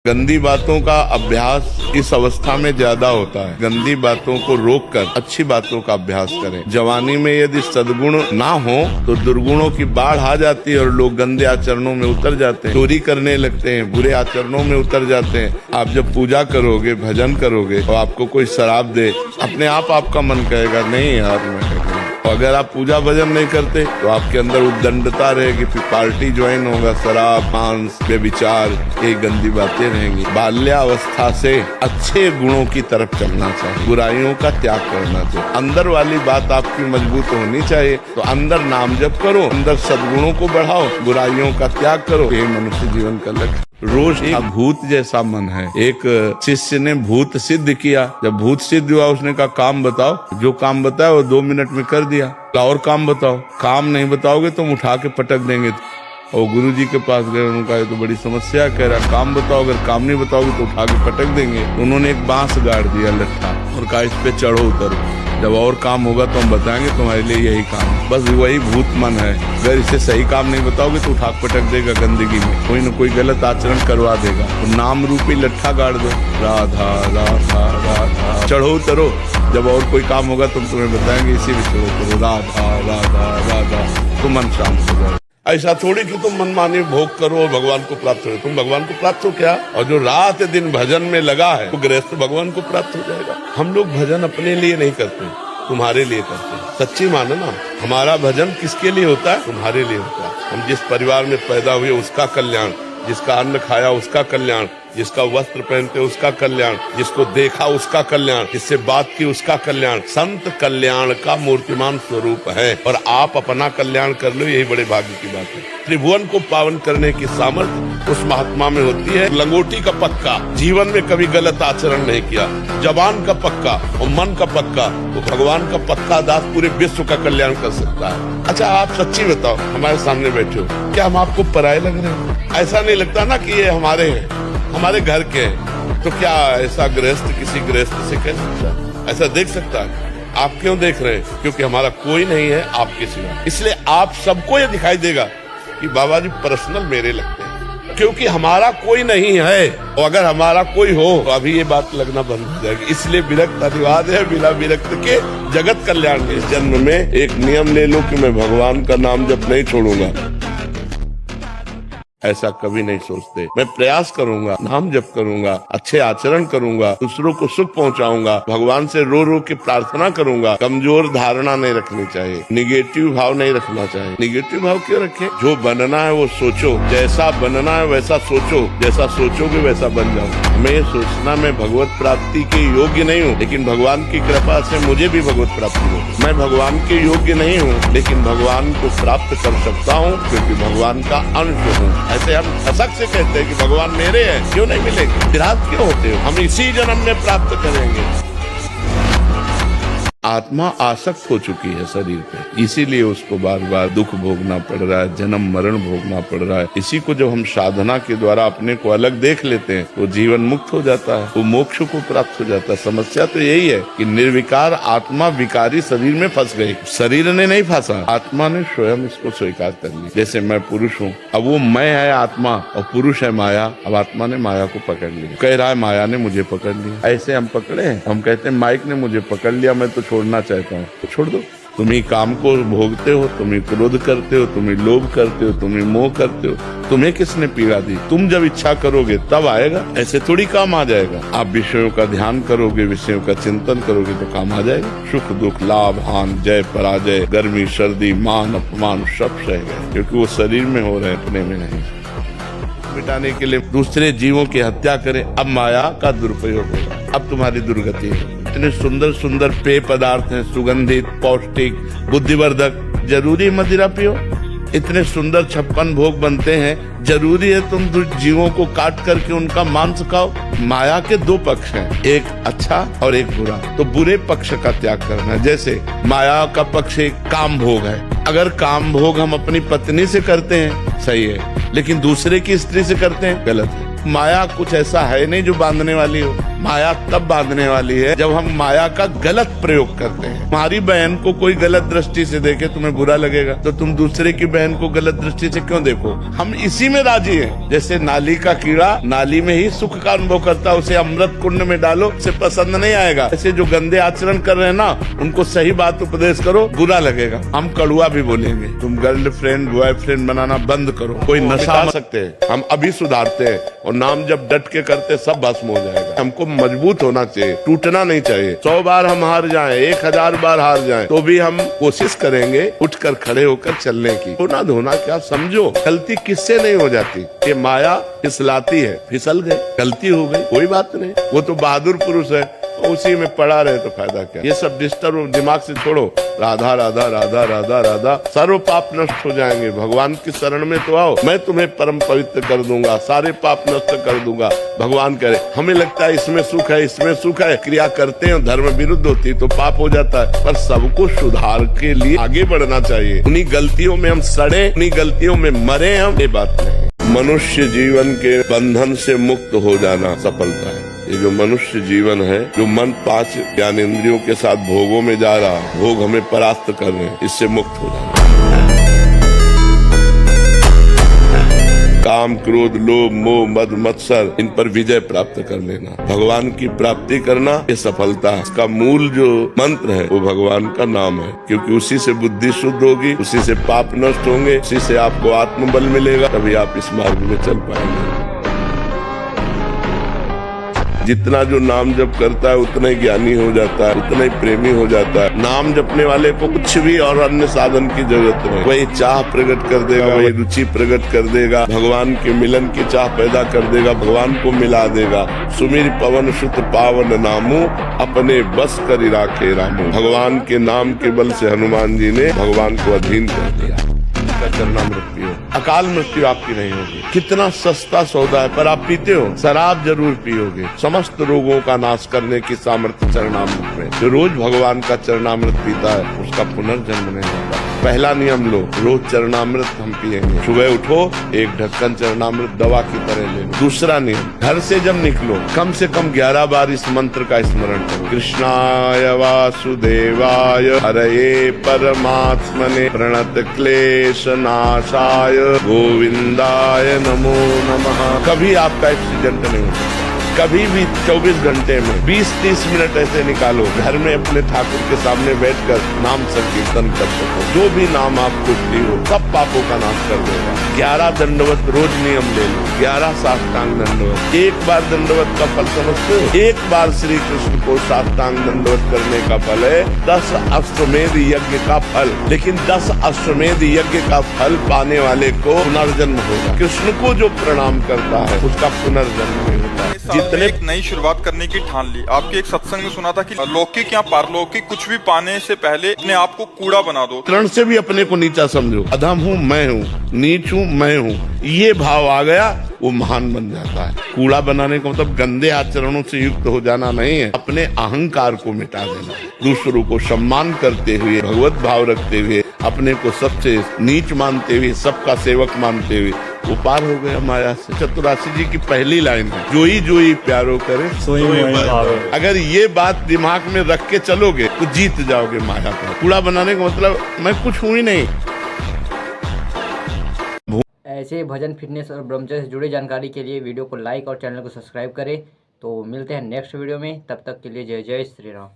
गंदी बातों का अभ्यास इस अवस्था में ज्यादा होता है। गंदी बातों को रोककर अच्छी बातों का अभ्यास करें। जवानी में यदि सद्गुण ना हो तो दुर्गुणों की बाढ़ आ जाती है और लोग गंदे आचरणों में उतर जाते हैं, चोरी करने लगते हैं, बुरे आचरणों में उतर जाते हैं। आप जब पूजा करोगे, भजन करोगे तो आपको कोई शराब दे, अपने आप आपका मन कहेगा नहीं यार मैं। अगर आप पूजा भजन नहीं करते तो आपके अंदर उद्दंडता रहेगी, फिर पार्टी ज्वाइन होगा, शराब, मांस, बेविचार, ये गंदी बातें रहेंगी। बाल्यावस्था से अच्छे गुणों की तरफ चलना चाहिए, बुराइयों का त्याग करना चाहिए। अंदर वाली बात आपकी मजबूत होनी चाहिए, तो अंदर नाम जप करो, अंदर सद्गुणों को बढ़ाओ, बुराइयों का त्याग करो। ये मनुष्य जीवन का लक्ष्य। रोज एक भूत जैसा मन है। एक शिष्य ने भूत सिद्ध किया, जब भूत सिद्ध हुआ उसने कहा काम बताओ। जो काम बताया वो 2 मिनट में कर दिया। और काम बताओ। काम नहीं बताओगे तो हम उठा के पटक देंगे। और गुरुजी के पास गए, उन्होंने कहा ये तो बड़ी समस्या, कह रहा काम बताओ, अगर काम नहीं बताओगे तो उठा के पटक देंगे। उन्होंने एक बांस गाड़ दिया लट्ठा और कहा इस पे चढ़ो उतरो, जब और काम होगा तो हम बताएंगे तुम्हारे लिए यही काम। बस वही भूत मन है, अगर इसे सही काम नहीं बताओगे तो उठा पटक देगा, गंदगी में कोई न कोई गलत आचरण करवा देगा। तो नाम रूपी लट्ठा गाड़ दो, राधा राधा राधा, चढ़ो उतरो, जब और कोई काम होगा तो तुम्हें बताएंगे, इसी में चढ़ो उतरो, राधा राधा राधा, तो मन शांत हो जाए। ऐसा थोड़ी कि तुम मनमानी भोग करो और भगवान को प्राप्त हो। तुम भगवान को प्राप्त हो क्या? और जो रात दिन भजन में लगा है वो गृहस्थ भगवान को प्राप्त हो जाएगा। हम लोग भजन अपने लिए नहीं करते, तुम्हारे लिए करते हैं। सच्ची मानो ना, हमारा भजन किसके लिए होता है? तुम्हारे लिए होता है। हम जिस परिवार में पैदा हुए उसका कल्याण, जिसका अन्न खाया उसका कल्याण, जिसका वस्त्र पहनते उसका कल्याण, जिसको देखा उसका कल्याण, जिससे बात की उसका कल्याण। संत कल्याण का मूर्तिमान स्वरूप है और आप अपना कल्याण कर लो, यही बड़े भाग्य की बात है। त्रिभुवन को पावन करने की सामर्थ्य उस महात्मा में होती है। लंगोटी का पक्का, जीवन में कभी गलत आचरण नहीं किया, जबान का पक्का और मन का पक्का, तो भगवान का पक्का दास पूरे विश्व का कल्याण कर सकता है। अच्छा आप सच्ची बताओ, हमारे सामने बैठे हो, क्या हम आपको पराये लग रहे हैं? ऐसा नहीं लगता ना कि ये हमारे हैं, हमारे घर के हैं। तो क्या ऐसा गृहस्थ किसी गृहस्थ से कह सकता है? ऐसा देख सकता है? आप क्यों देख रहे हैं? क्योंकि हमारा कोई नहीं है आपके सिवा। इसलिए आप सबको ये दिखाई देगा कि बाबा जी पर्सनल मेरे लगते हैं, क्योंकि हमारा कोई नहीं है। और अगर हमारा कोई हो तो अभी ये बात लगना बंद हो जाएगी। इसलिए विरक्त अनिवार्य है, बिना विरक्त के जगत कल्याण के। इस जन्म में एक नियम ले लो कि मैं भगवान का नाम जब नहीं छोड़ूंगा, ऐसा कभी नहीं सोचते। मैं प्रयास करूंगा, नाम जप करूंगा, अच्छे आचरण करूंगा, दूसरों को सुख पहुंचाऊंगा, भगवान से रो रो के प्रार्थना करूंगा। कमजोर धारणा नहीं रखनी चाहिए, निगेटिव भाव नहीं रखना चाहिए। निगेटिव भाव क्यों रखें? जो बनना है वो सोचो, जैसा बनना है वैसा सोचो, जैसा सोचोगे वैसा बन जाओ। मैं सोचना मैं भगवत प्राप्ति के योग्य नहीं हूँ, लेकिन भगवान की कृपा से मुझे भी भगवत प्राप्ति हो। मैं भगवान के योग्य नहीं हूँ, लेकिन भगवान को प्राप्त कर सकता हूँ, क्योंकि भगवान का अंश हूँ। ऐसे हम हसक से कहते हैं कि भगवान मेरे हैं, क्यों नहीं मिलेंगे? विराट क्यों होते हो? हम इसी जन्म में प्राप्त करेंगे। आत्मा आसक्त हो चुकी है शरीर पे, इसीलिए उसको बार बार दुख भोगना पड़ रहा है, जन्म मरण भोगना पड़ रहा है। इसी को जब हम साधना के द्वारा अपने को अलग देख लेते हैं तो जीवन मुक्त हो जाता है, वो मोक्ष को प्राप्त हो जाता है। समस्या तो यही है कि निर्विकार आत्मा विकारी शरीर में फंस गई। शरीर ने नहीं फंसा, आत्मा ने स्वयं इसको स्वीकार कर लिया। जैसे मैं पुरुष हूँ, अब वो मैं है आत्मा और पुरुष है माया। अब आत्मा ने माया को पकड़ लिया, कह रहा है माया ने मुझे पकड़ लिया। ऐसे हम पकड़े हैं, हम कहते हैं माइक ने मुझे पकड़ लिया, मैं तो छोड़ना चाहता हूँ, तो छोड़ दो। तुम ही काम को भोगते हो, तुम ही क्रोध करते हो, तुम ही लोभ करते हो, तुम ही मोह करते हो। तुम्हें किसने पीड़ा दी? तुम जब इच्छा करोगे तब आएगा, ऐसे थोड़ी काम आ जाएगा। आप विषयों का ध्यान करोगे, विषयों का चिंतन करोगे तो काम आ जाएगा। सुख दुख, लाभ हान, जय पराजय, गर्मी सर्दी, मान अपमान सब सह गए, क्योंकि वो शरीर में हो रहे हैं, अपने में नहीं। मिटाने के लिए दूसरे जीवों की हत्या करें, अब माया का दुरुपयोग होगा, अब तुम्हारी दुर्गति है। इतने सुंदर सुंदर पेय पदार्थ हैं, सुगंधित, पौष्टिक, बुद्धिवर्धक। जरूरी मदिरा पियो? इतने सुंदर 56 भोग बनते हैं, जरूरी है तुम जीवों को काट करके उनका मांस खाओ? माया के 2 पक्ष हैं, एक अच्छा और एक बुरा। तो बुरे पक्ष का त्याग करना है। जैसे माया का पक्ष एक काम भोग है। अगर काम भोग हम अपनी पत्नी से करते हैं सही है, लेकिन दूसरे की स्त्री से करते हैं गलत है। माया कुछ ऐसा है नहीं जो बांधने वाली हो। माया तब बांधने वाली है जब हम माया का गलत प्रयोग करते हैं। हमारी बहन को कोई गलत दृष्टि से देखे तुम्हें बुरा लगेगा, तो तुम दूसरे की बहन को गलत दृष्टि से क्यों देखो? हम इसी में राजी हैं। जैसे नाली का कीड़ा नाली में ही सुख का अनुभव करता है, उसे अमृत कुंड में डालो, उसे पसंद नहीं आएगा। ऐसे जो गंदे आचरण कर रहे हैं ना, उनको सही बात उपदेश करो, बुरा लगेगा। हम कड़ुआ भी बोलेंगे, तुम गर्लफ्रेंड बॉयफ्रेंड बनाना बंद करो, कोई नशा सकते हैं, हम अभी सुधारते हैं, और नाम जब डट के करते सब भस्म हो जाएगा। हमको मजबूत होना चाहिए, टूटना नहीं चाहिए। 100 बार हम हार जाएं, 1000 बार हार जाएं, तो भी हम कोशिश करेंगे उठकर खड़े होकर चलने की। होना धोना क्या समझो, गलती किससे नहीं हो जाती। ये माया फिसलाती है, फिसल गए, गलती हो गई, कोई बात नहीं, वो तो बहादुर पुरुष है, उसी में पड़ा रहे तो फायदा क्या। ये सब डिस्टर्ब दिमाग से छोड़ो, राधा राधा राधा राधा राधा, सर्व पाप नष्ट हो जाएंगे। भगवान की शरण में तो आओ, मैं तुम्हें परम पवित्र कर दूंगा, सारे पाप नष्ट कर दूंगा। भगवान करे, हमें लगता है इसमें सुख है, इसमें सुख है, क्रिया करते हैं, धर्म विरुद्ध होती तो पाप हो जाता है। पर सबको सुधार के लिए आगे बढ़ना चाहिए। उन्हीं गलतियों में हम सड़े, उन्हीं गलतियों में मरे हम, ये बात नहीं। मनुष्य जीवन के बंधन से मुक्त हो जाना सफलता है। ये जो मनुष्य जीवन है, जो मन 5 ज्ञानेंद्रियों के साथ भोगों में जा रहा, भोग हमें परास्त कर रहे हैं, इससे मुक्त हो जाना। काम क्रोध लोभ मोह मद मत्सर, इन पर विजय प्राप्त कर लेना, भगवान की प्राप्ति करना, ये सफलता है। इसका मूल जो मंत्र है वो भगवान का नाम है, क्योंकि उसी से बुद्धि शुद्ध होगी, उसी से पाप नष्ट होंगे, उसी से आपको आत्मबल मिलेगा, तभी आप इस मार्ग में चल पाएंगे। जितना जो नाम जप करता है उतना ही ज्ञानी हो जाता है, उतना ही प्रेमी हो जाता है। नाम जपने वाले को कुछ भी और अन्य साधन की जरूरत नहीं, वही चाह प्रकट कर देगा, वही रुचि प्रकट कर देगा, भगवान के मिलन की चाह पैदा कर देगा, भगवान को मिला देगा। सुमिर पवन सुत पावन नामू, अपने बस कर राखे रामू। भगवान के नाम के बल से हनुमान जी ने भगवान को अधीन कर दिया। चरणामृत पियो, अकाल मृत्यु आपकी नहीं होगी। कितना सस्ता सौदा है, पर आप पीते हो, शराब जरूर पियोगे। समस्त रोगों का नाश करने की सामर्थ्य चरणामृत में। जो रोज भगवान का चरणामृत पीता है उसका पुनर्जन्म नहीं होता। पहला नियम लो, रोज चरणामृत हम पिएंगे। सुबह उठो, 1 ढक्कन चरणामृत दवा की तरह ले लो। दूसरा नियम, घर से जब निकलो कम से कम 11 बार इस मंत्र का स्मरण करो। कृष्णाय वासुदेवाय हरये परमात्मने प्रणत क्लेश नाशाय गोविंदाय नमो नमः। कभी आपका एक्सीडेंट नहीं हो सकता। कभी भी 24 घंटे में 20-30 मिनट ऐसे निकालो, घर में अपने ठाकुर के सामने बैठकर नाम संकीर्तन कर सको। जो भी नाम आपको प्रिय हो, सब पापों का नाश कर देगा। 11 दंडवत रोज नियम ले लो, 11 साष्टांग दंडवत। एक बार दंडवत का फल समझते हो? एक बार श्री कृष्ण को साष्टांग दंडवत करने का फल है 10 अश्वमेध यज्ञ का फल। लेकिन 10 अश्वमेध यज्ञ का फल पाने वाले को पुनर्जन्म होगा। कृष्ण को जो प्रणाम करता है उसका पुनर्जन्म नहीं होता। जितने एक नई शुरुआत करने की ठान ली। आपके एक सत्संग में सुना था कि लौकिक या पारलौकिक कुछ भी पाने से पहले अपने आप को कूड़ा बना दो। तरण से भी अपने को नीचा समझो, अधम हूँ मैं हूँ, नीच हूँ मैं हूँ, ये भाव आ गया वो महान बन जाता है। कूड़ा बनाने का मतलब गंदे आचरणों से युक्त हो जाना नहीं है, अपने अहंकार को मिटा देना। दूसरों को सम्मान करते हुए, भगवत भाव रखते हुए, अपने को सबसे नीच मानते हुए, सबका सेवक मानते हुए वो पार हो गया माया से। चतुरासी जी की पहली लाइन है, जोई प्यारो करे सोई भावे। अगर ये बात दिमाग में रख के चलोगे तो जीत जाओगे माया को। कूड़ा बनाने का मतलब मैं कुछ हूँ ही नहीं। ऐसे भजन फिटनेस और ब्रह्मचर्य से जुड़ी जानकारी के लिए वीडियो को लाइक और चैनल को सब्सक्राइब करें। तो मिलते हैं नेक्स्ट वीडियो में, तब तक के लिए जय जय श्री राम।